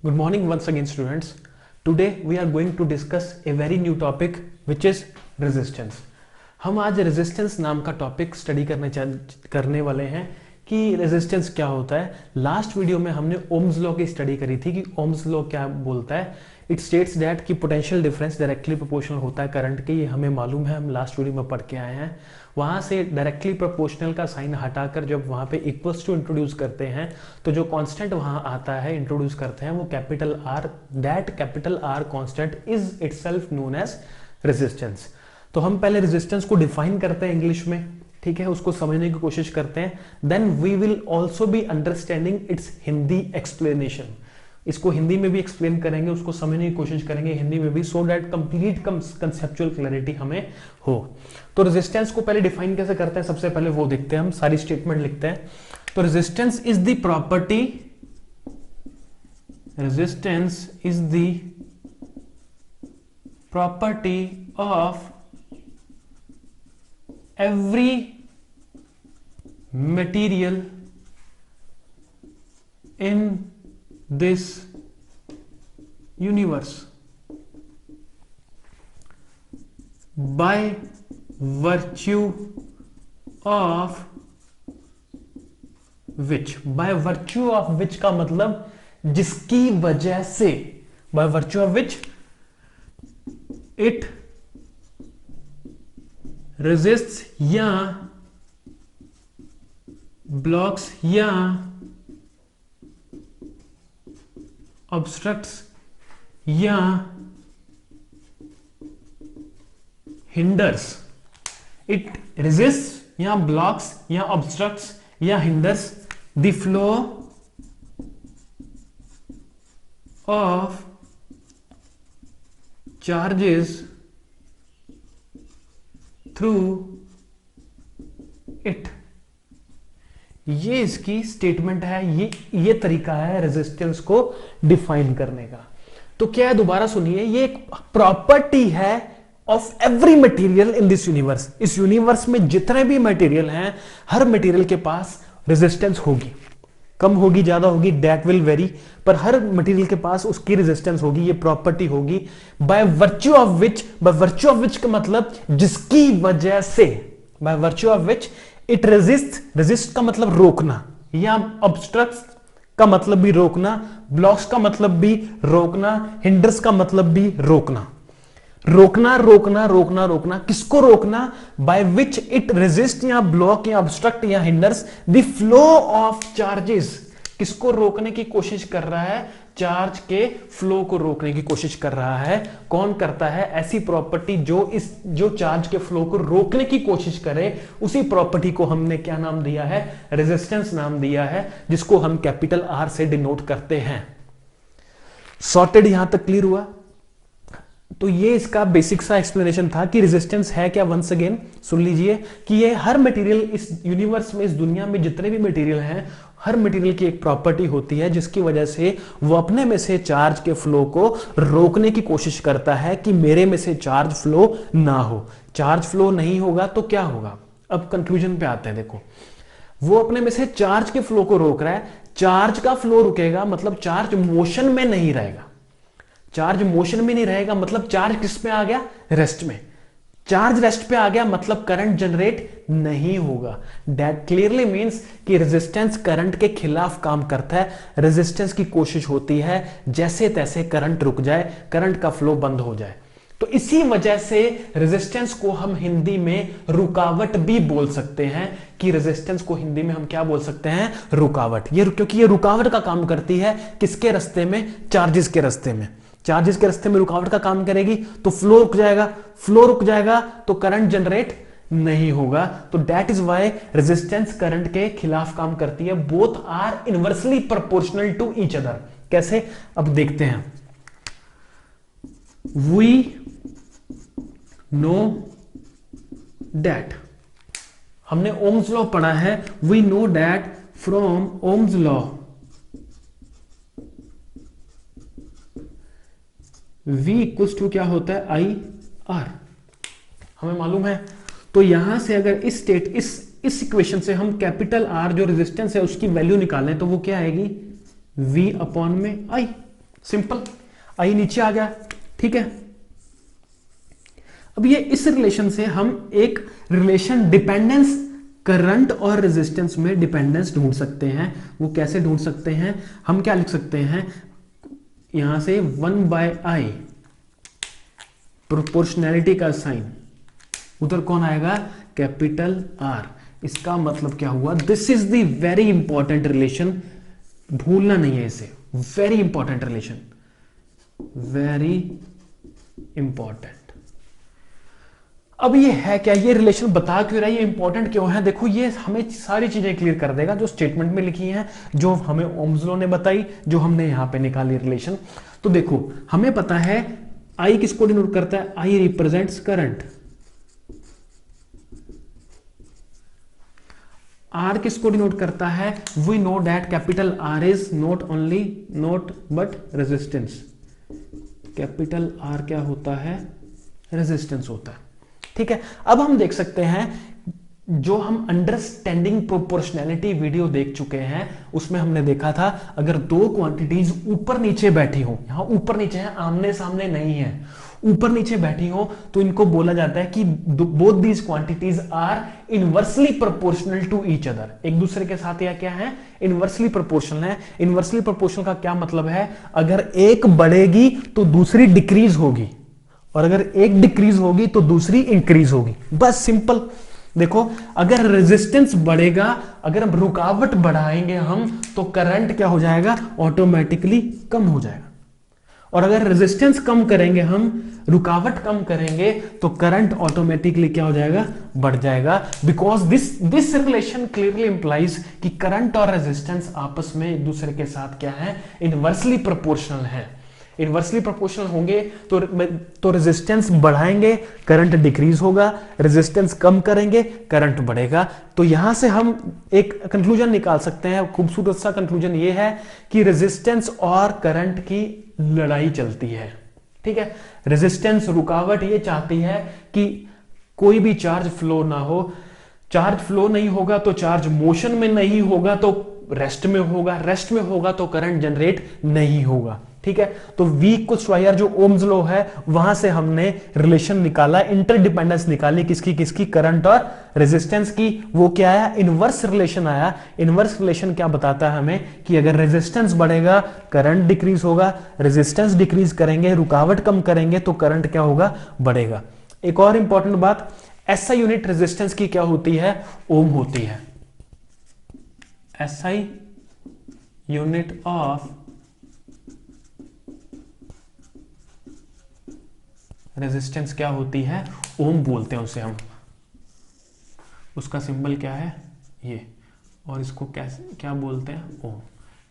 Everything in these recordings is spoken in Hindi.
Good morning once again, students. Today we are going to discuss a very new topic which is resistance. हम आज रेजिस्टेंस नाम का टॉपिक स्टडी करने वाले हैं कि रेजिस्टेंस क्या होता है। लास्ट वीडियो में हमने ओम्स लॉ की स्टडी करी थी कि ओम्स लॉ क्या बोलता है। इट स्टेट्स दैट कि पोटेंशियल डिफरेंस डायरेक्टली प्रोपोर्शनल होता है करंट के, ये हमें मालूम है, हम लास्ट वीडियो में पढ़ के आए हैं। वहां से डायरेक्टली प्रोपोर्शनल का साइन हटाकर जब वहां पे इक्वल्स टू इंट्रोड्यूस करते हैं तो जो कांस्टेंट वहां आता है, इंट्रोड्यूस करते हैं, वो capital R. That capital R constant is itself known as resistance. तो हम पहले रेजिस्टेंस को डिफाइन करते हैं इंग्लिश में, ठीक है, उसको समझने की कोशिश करते हैं। Then we will also be understanding its Hindi explanation. इसको हिंदी में भी एक्सप्लेन करेंगे, उसको समझने की कोशिश करेंगे हिंदी में भी, so that complete conceptual clarity हमें हो। तो रेजिस्टेंस को पहले डिफाइन कैसे करते हैं, सबसे पहले वो देखते हैं। हम सारी स्टेटमेंट लिखते हैं। तो resistance is the property, resistance is the property of every material in this universe by virtue of which, by virtue of which का मतलब जिसकी वजह से, by virtue of which it resists या ब्लॉक्स या ऑब्स्ट्रक्ट्स या हिंडर्स। इट रेजिस्ट्स या ब्लॉक्स या ऑब्स्ट्रक्ट्स या hinders the flow of charges through it. ये इसकी स्टेटमेंट है, ये तरीका है रेजिस्टेंस को डिफाइन करने का। तो क्या है, दोबारा सुनिए, ये एक प्रॉपर्टी है of every material in this universe. इस यूनिवर्स में जितने भी मटेरियल हैं, हर मटेरियल के पास रेजिस्टेंस होगी, कम होगी ज्यादा होगी, दैट विल वेरी, पर हर मटेरियल के पास उसकी रेजिस्टेंस होगी, ये प्रॉपर्टी होगी। By virtue of which, by virtue of which का मतलब जिसकी वजह से, by virtue of which it resist, resist का मतलब रोकना, या ऑब्स्ट्रक्ट्स का मतलब भी रोकना, ब्लॉक्स का मतलब भी रोकना, हिंडर्स का मतलब भी रोकना। रोकना रोकना रोकना रोकना, किसको रोकना? बाय विच इट रेजिस्ट या ब्लॉक या ऑब्स्ट्रक्ट या hinders the flow of charges. किसको रोकने की कोशिश कर रहा है? चार्ज के फ्लो को रोकने की कोशिश कर रहा है। कौन करता है? ऐसी प्रॉपर्टी जो चार्ज के फ्लो को रोकने की कोशिश करे, उसी प्रॉपर्टी को हमने क्या नाम दिया है? रेजिस्टेंस नाम दिया है, जिसको हम कैपिटल आर से डिनोट करते हैं। सॉर्टेड? यहां तक क्लियर हुआ? तो ये इसका बेसिक सा एक्सप्लेनेशन था कि रेजिस्टेंस है क्या। वंस अगेन सुन लीजिए कि ये हर मटेरियल इस यूनिवर्स में, इस दुनिया में जितने भी मटेरियल हैं, हर मटेरियल की एक प्रॉपर्टी होती है जिसकी वजह से वो अपने में से चार्ज के फ्लो को रोकने की कोशिश करता है कि मेरे में से चार्ज फ्लो ना हो। चार्ज फ्लो नहीं होगा तो क्या होगा? अब कंक्लूजन पे आते हैं। देखो, वो अपने में से चार्ज के फ्लो को रोक रहा है। चार्ज का फ्लो रुकेगा मतलब चार्ज मोशन में नहीं रहेगा। चार्ज मोशन में नहीं रहेगा मतलब चार्ज किस में आ गया? रेस्ट में। चार्ज रेस्ट पे आ गया मतलब करंट जनरेट नहीं होगा। दैट क्लियरली मींस कि रेजिस्टेंस करंट के खिलाफ काम करता है। रेजिस्टेंस की कोशिश होती है जैसे तैसे करंट रुक जाए, करंट का फ्लो बंद हो जाए। तो इसी वजह से रेजिस्टेंस को हम हिंदी में रुकावट भी बोल सकते हैं, कि रेजिस्टेंस को हिंदी में हम क्या बोल सकते हैं? रुकावट। ये क्योंकि ये रुकावट का काम करती है किसके रास्ते में? चार्जेस के रास्ते में। चार्जेस के रास्ते में रुकावट का काम करेगी तो फ्लो रुक जाएगा, फ्लो रुक जाएगा तो करंट जनरेट नहीं होगा। तो that is why resistance current के खिलाफ काम करती है। Both are inversely proportional to each other. कैसे? अब देखते हैं। वी नो दैट, हमने ओम्स लॉ पढ़ा है। We know that from Ohm's law V equals to क्या होता है? आई आर, हमें मालूम है। तो यहां से अगर इस इक्वेशन से हम कैपिटल आर जो रेजिस्टेंस है उसकी वैल्यू निकालें तो वो क्या आएगी? V अपॉन में आई। सिंपल, आई नीचे आ गया, ठीक है। अब ये इस रिलेशन से हम एक रिलेशन डिपेंडेंस करंट और रेजिस्टेंस में डिपेंडेंस ढूंढ सकते हैं। वो कैसे ढूंढ सकते हैं, हम क्या लिख सकते हैं, यहां से 1/I प्रोपोर्शनैलिटी का साइन, उधर कौन आएगा, कैपिटल आर। इसका मतलब क्या हुआ, this is the very important relation, भूलना नहीं है इसे, very important relation, very important. अब ये है क्या, ये रिलेशन बता क्यों रहा है, ये इंपॉर्टेंट क्यों है, देखो ये हमें सारी चीजें क्लियर कर देगा जो स्टेटमेंट में लिखी हैं, जो हमें ओम्स लॉ ने बताई, जो हमने यहां पे निकाली रिलेशन। तो देखो हमें पता है आई किसको डिनोट करता है, आई रिप्रेजेंट्स करंट, आर किसको डिनोट करता है, we know that capital R is not only not but resistance, capital R क्या होता है, रेजिस्टेंस होता है, ठीक है। अब हम देख सकते हैं जो हम अंडरस्टैंडिंग प्रोपोर्शनैलिटी वीडियो देख चुके हैं, उसमें हमने देखा था अगर दो क्वांटिटीज ऊपर नीचे बैठी हो, यहां ऊपर नीचे है, आमने सामने नहीं है, ऊपर नीचे बैठी हो, तो इनको बोला जाता है कि both these quantities are inversely proportional to each other, एक दूसरे के साथ या क्या है, इनवर्सली प्रोपोर्शनल है। इनवर्सली प्रोपोर्शनल का क्या मतलब है, अगर एक बढ़ेगी तो दूसरी डिक्रीज होगी, और अगर एक डिक्रीज होगी तो दूसरी इंक्रीज होगी, बस सिंपल। देखो अगर रेजिस्टेंस बढ़ेगा, अगर हम रुकावट बढ़ाएंगे हम, तो करंट क्या हो जाएगा, ऑटोमेटिकली कम हो जाएगा, और अगर रेजिस्टेंस कम करेंगे हम, रुकावट कम करेंगे, तो करंट ऑटोमेटिकली क्या हो जाएगा, बढ़ जाएगा। Because this relation clearly implies कि करंट और रेजिस्टेंस आपस में एक दूसरे के साथ क्या है, इनवर्सली प्रोपोर्शनल है। इनवर्सली प्रोपोर्शनल होंगे तो रेजिस्टेंस बढ़ाएंगे, करंट डिक्रीज होगा, रेजिस्टेंस कम करेंगे, करंट बढ़ेगा। तो यहां से हम एक कंक्लूजन निकाल सकते हैं, खूबसूरत सा कंक्लूजन ये है कि रेजिस्टेंस और करंट की लड़ाई चलती है, ठीक है। रेजिस्टेंस रुकावट ये चाहती है कि कोई भी चार्ज फ्लो ना हो, चार्ज फ्लो नहीं होगा तो चार्ज मोशन में नहीं होगा तो रेस्ट में होगा, रेस्ट में होगा तो करंट जनरेट नहीं होगा, ठीक है। तो V = IR जो ओम्स लॉ है, वहां से हमने रिलेशन निकाला, इंटरडिपेंडेंस निकाली, किसकी किसकी, करंट और रेजिस्टेंस की। वो क्या आया, इनवर्स रिलेशन आया। इनवर्स रिलेशन क्या बताता है हमें कि अगर रेजिस्टेंस बढ़ेगा करंट डिक्रीज होगा, रेजिस्टेंस डिक्रीज करेंगे, रुकावट कम करेंगे, तो करंट क्या होगा, बढ़ेगा। एक और इंपॉर्टेंट बात, SI यूनिट रेजिस्टेंस की क्या होती है, ओम होती है। SI यूनिट ऑफ रेजिस्टेंस क्या होती है, ओम बोलते हैं उसे हम, उसका सिंबल क्या है ये, और इसको क्या बोलते हैं, ओम,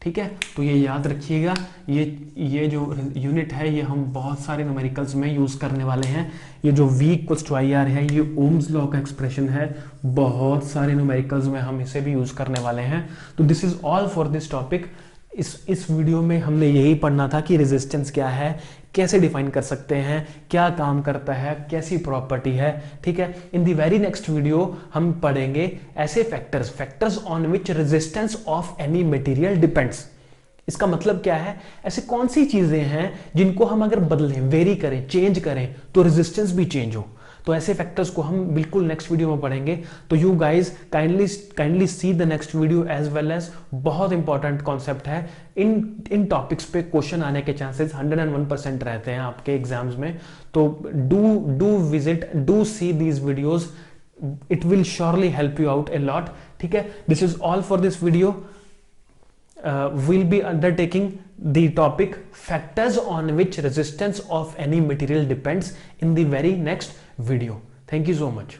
ठीक है। तो ये याद रखिएगा, ये जो यूनिट है ये हम बहुत सारे न्यूमेरिकल्स में यूज करने वाले हैं। ये जो V = IR है, ये ओम्स लॉ का एक्सप्रेशन है, बहुत सारे न्यूमेरिकल्स में हम इसे भी यूज करने वाले हैं। तो this is all for this topic. इस वीडियो में हमने यही पढ़ना था कि रेजिस्टेंस क्या है, कैसे डिफाइन कर सकते हैं, क्या काम करता है, कैसी प्रॉपर्टी है, ठीक है। In the very next video हम पढ़ेंगे ऐसे factors on which resistance of any material depends. इसका मतलब क्या है, ऐसे कौन सी चीजें हैं जिनको हम अगर बदलें, वेरी करें, चेंज करें, तो रेजिस्टेंस भी चेंज हो। तो ऐसे फैक्टर्स को हम बिल्कुल नेक्स्ट वीडियो में पढ़ेंगे। तो you guys kindly see the next video as well as, बहुत इंपॉर्टेंट कॉन्सेप्ट है। इन टॉपिक्स पे क्वेश्चन आने के चांसेस 101% रहते हैं आपके एग्जाम्स में। तो do visit, do see these videos, it will surely help you out a lot, ठीक है। This is all for this video. We'll be undertaking the topic factors on which resistance of any material depends in the very next video. Thank you so much.